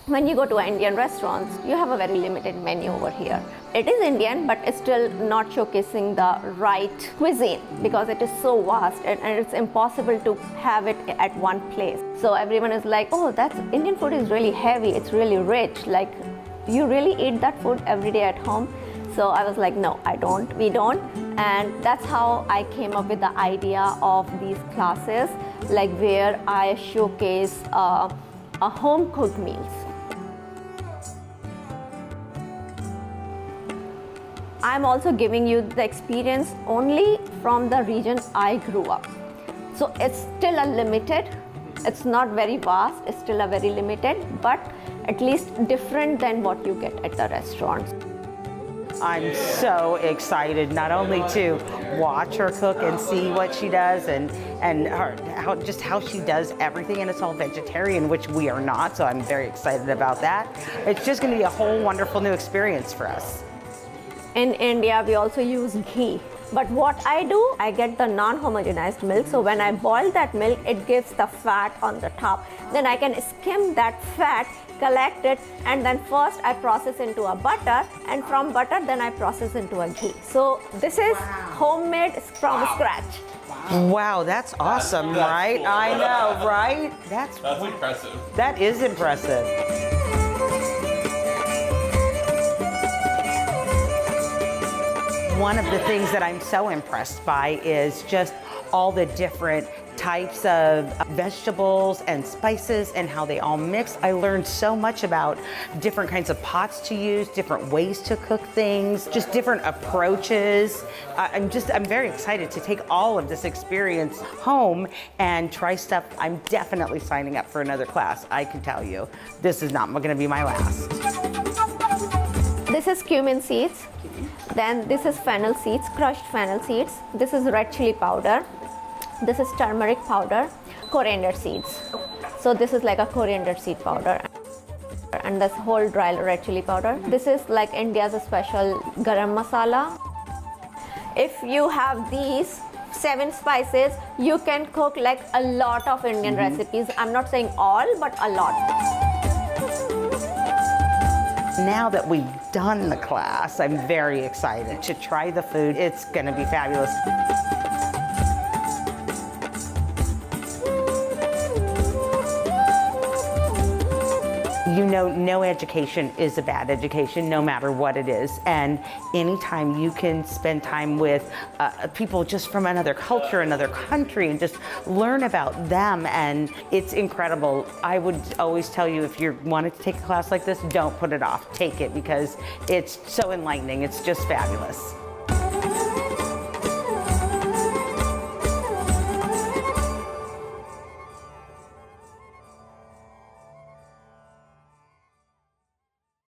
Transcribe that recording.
when you go to Indian restaurants, you have a very limited menu over here. It is Indian, but it's still not showcasing the right cuisine because it is so vast and it's impossible to have it at one place. So everyone is like, oh, that's Indian food is really heavy, it's really rich. Like, you really eat that food every day at home? So I was like, no, we don't. And that's how I came up with the idea of these classes, like where I showcase home cooked meals. I'm also giving you the experience only from the region I grew up. So it's still a limited, it's not very vast, it's still a very limited, but at least different than what you get at the restaurants. I'm so excited not only to watch her cook and see what she does and how she does everything, and it's all vegetarian, which we are not, so I'm very excited about that. It's just going to be a whole wonderful new experience for us. In India, we also use ghee. But what I do, I get the non-homogenized milk. So when I boil that milk, it gives the fat on the top. Then I can skim that fat, collect it, and then first I process into a butter, and from butter, then I process into a ghee. So this is homemade from scratch. Wow, that's awesome, right? Cool. I know, right? That's impressive. That is impressive. One of the things that I'm so impressed by is just all the different types of vegetables and spices and how they all mix. I learned so much about different kinds of pots to use, different ways to cook things, just different approaches. I'm very excited to take all of this experience home and try stuff. I'm definitely signing up for another class. I can tell you, this is not going to be my last. This is cumin seeds. Then this is fennel seeds, crushed fennel seeds. This is red chili powder. This is turmeric powder, coriander seeds. So this is like a coriander seed powder. And this whole dry red chili powder. This is like India's special garam masala. If you have these 7 spices, you can cook like a lot of Indian recipes. I'm not saying all, but a lot. Now that we've done the class, I'm very excited to try the food. It's going to be fabulous. You know, no education is a bad education, no matter what it is. And anytime you can spend time with people just from another culture, another country, and just learn about them, and it's incredible. I would always tell you, if you wanted to take a class like this, don't put it off. Take it, because it's so enlightening. It's just fabulous.